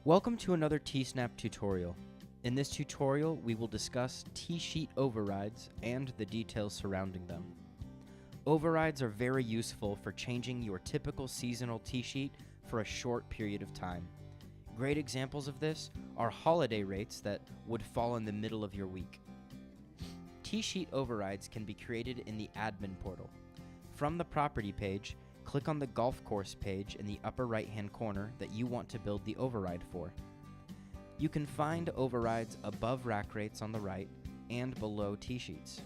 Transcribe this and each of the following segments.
Welcome to another Teesnap tutorial. In this tutorial, we will discuss T-sheet overrides and the details surrounding them. Overrides are very useful for changing your typical seasonal T-sheet for a short period of time. Great examples of this are holiday rates that would fall in the middle of your week. T-sheet overrides can be created in the admin portal. From the property page, click on the golf course page in the upper right-hand corner that you want to build the override for. You can find overrides above rack rates on the right and below T-sheets.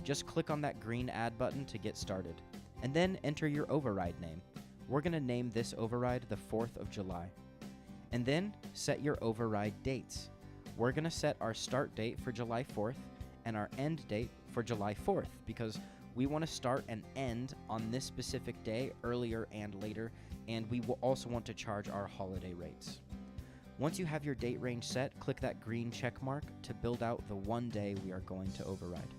Just click on that green Add button to get started, and then enter your override name. We're going to name this override the 4th of July. And then set your override dates. We're going to set our start date for July 4th and our end date for July 4th because we want to start and end on this specific day, earlier and later, and we will also want to charge our holiday rates. Once you have your date range set, click that green check mark to build out the one day we are going to override.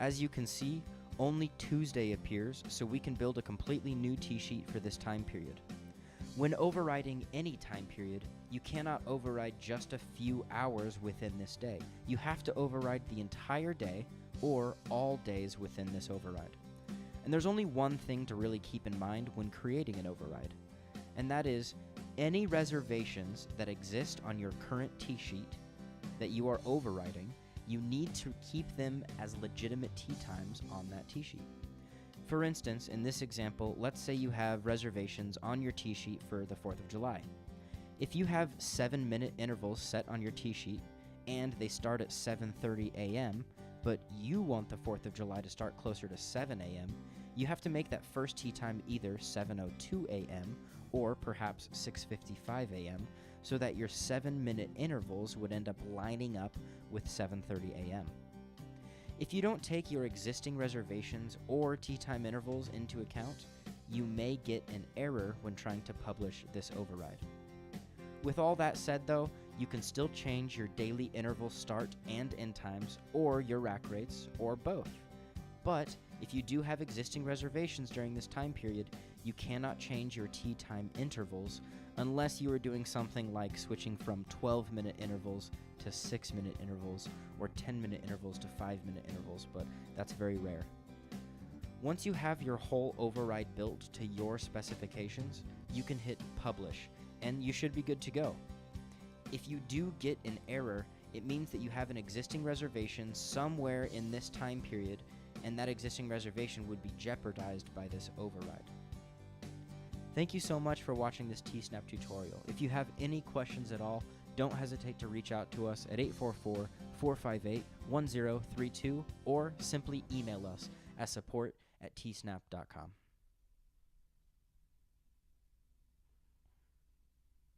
As you can see, only Tuesday appears, so we can build a completely new T-sheet for this time period. When overriding any time period, you cannot override just a few hours within this day. You have to override the entire day or all days within this override. And there's only one thing to really keep in mind when creating an override, and that is any reservations that exist on your current T-sheet that you are overriding, you need to keep them as legitimate tee times on that T-sheet. For instance, in this example, let's say you have reservations on your T-sheet for the 4th of July. If you have 7-minute intervals set on your T-sheet and they start at 7:30 a.m., but you want the 4th of July to start closer to 7 a.m., you have to make that first tee time either 7:02 a.m. or perhaps 6:55 a.m. so that your 7-minute intervals would end up lining up with 7:30 a.m. If you don't take your existing reservations or tee time intervals into account, you may get an error when trying to publish this override. With all that said though, you can still change your daily interval start and end times, or your rack rates, or both. But if you do have existing reservations during this time period, you cannot change your tee time intervals unless you are doing something like switching from 12-minute intervals to 6-minute intervals, or 10-minute intervals to 5-minute intervals, but that's very rare. Once you have your whole override built to your specifications, you can hit Publish, and you should be good to go. If you do get an error, it means that you have an existing reservation somewhere in this time period, and that existing reservation would be jeopardized by this override. Thank you so much for watching this Teesnap tutorial. If you have any questions at all, don't hesitate to reach out to us at 844-458-1032 or simply email us at support@teesnap.com.